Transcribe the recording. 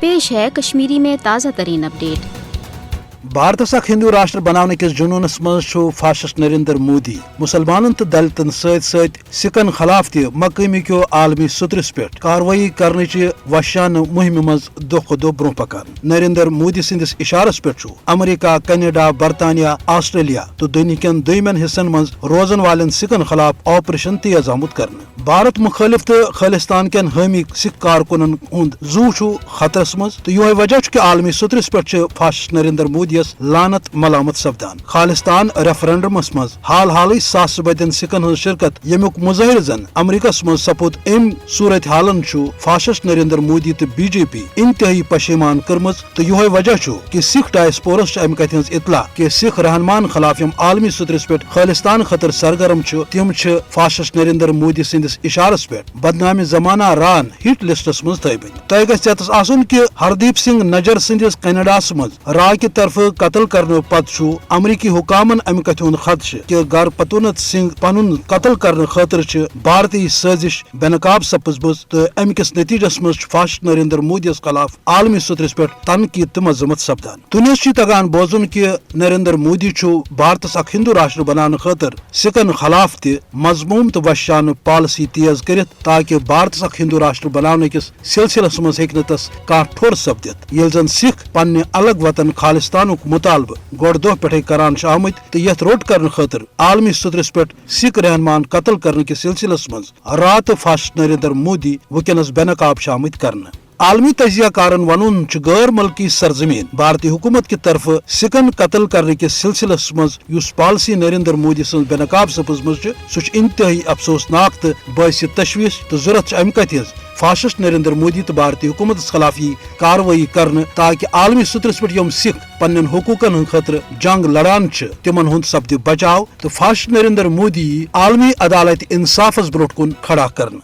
पेश है कश्मीरी में ताज़ा तरीन अपडेट। भारतस अख हिंदू राष्ट्र बनाने किस जुनूनस मज फाशिस्ट नरेंद्र मोदी मुसलमानन तो दलितन सत सिखन खिलाफ तह मकामी क्यों आलमी सतरस पे कार्रवाई करने वशान मुहिम मज दो दो ब्रोह पकान। नरेंद्र मोदी सिंदिस इशारस पे अमेरिका, कनाडा, बरतानिया, ऑस्ट्रेलिया तो दुनिया दुयमन हिस्सन मज रोजन वालन सिखन खिलाफ ऑपरेशन तेज आमुत कर। भारत मुखालिफ तो खालिस्तान कन हामी सिख कारकुनन हुंद जू खतरस मज तो यो वजह कि आलमी सतरस पे फाशिस्ट नरेंद्र मोदी लानत मलामत सपदान। खालिस्तान रेफरेंडमस मज हाल हाल सास बदन सिखन हज शिरकत यमुक मुजाहिर जन अमरीकस मज सपुद अम सूरत हालन फाशिस्ट नरेंद्र मोदी तो बीजेपी इंतहाई पशेमान करमज तो यो वजह कि सिख डायस्पोरस अम कथ इतला कि सिख रहनुमान खिलाफ यम आलमी सतरस पे खालिस्तान खतर सरगर्म तिम फाशिस्ट नरेंद्र मोदी सिंदिस इशारस पे बदनामी जमाना रान हिट लिस्टस मज थबित। तय गस आसन कि हरदीप सिंह नजर सिंदिस कनाडास मज रा कि तरफ कत्ल करने पत्तु अमरीकी हुकामन अमि कथ हुंद खदश कि गर पतुनत सिंह पनुन कत्ल करने खातिर भारतीय साजिश बेनकाब सपजमज तो अमिकस नतीजस मज फाशिस्ट नरेंद्र मोदी खिलाफ आलमी सतरस पे तनकीद तो मजम्मत सपदान। दुनिया तगान बोजुन कि नरेंद्र मोदी भारतस अख हिंदू राष्ट्र बनाने खातिर सिखन खिलाफ तह मजमूम तो वशान पॉलिसी तेज कर ताकि भारतस अख हिंदू राष्ट्र बनाने किस सिलसिलस मज हेक तस कह ठोर सपदित येल जन सिख पन्ने अलग वतन खालिस्तान मुतालब गोड़ दो पे करान आमत तो यथ रोट करने खातिर आलमी सतरस पे सिख रहनुमान कत्ल करने के सिलसिलस मज रात फाशिस्ट नरेंद्र मोदी वनकस बेनकाब आमत करने। आलमी तजिया कारन वनुन गैर मुल्की सरजमीन भारतीय हुकूमत की तरफ सिखन कत्ल करने के सिलसिलस मज युस पॉलिसी नरेंद्र मोदी सं बेनकाब सपजमज सह इंतहाई अफसोसनाक तो बायस तशवीश तो जरूरत अम कथ फाशिस्ट नरेंद्र मोदी तो भारतीय हुकूमत खिलाफ कार्रवाई करने ताकि आलमी सतरस पे यम सिख पन्न हकूकन खतर जंग लड़ान तिमन हुंद सपद बचाव तो फाशिस्ट नरेंद्र मोदी आलमी अदालत इंसाफस ब्रोट कुन खड़ा करने।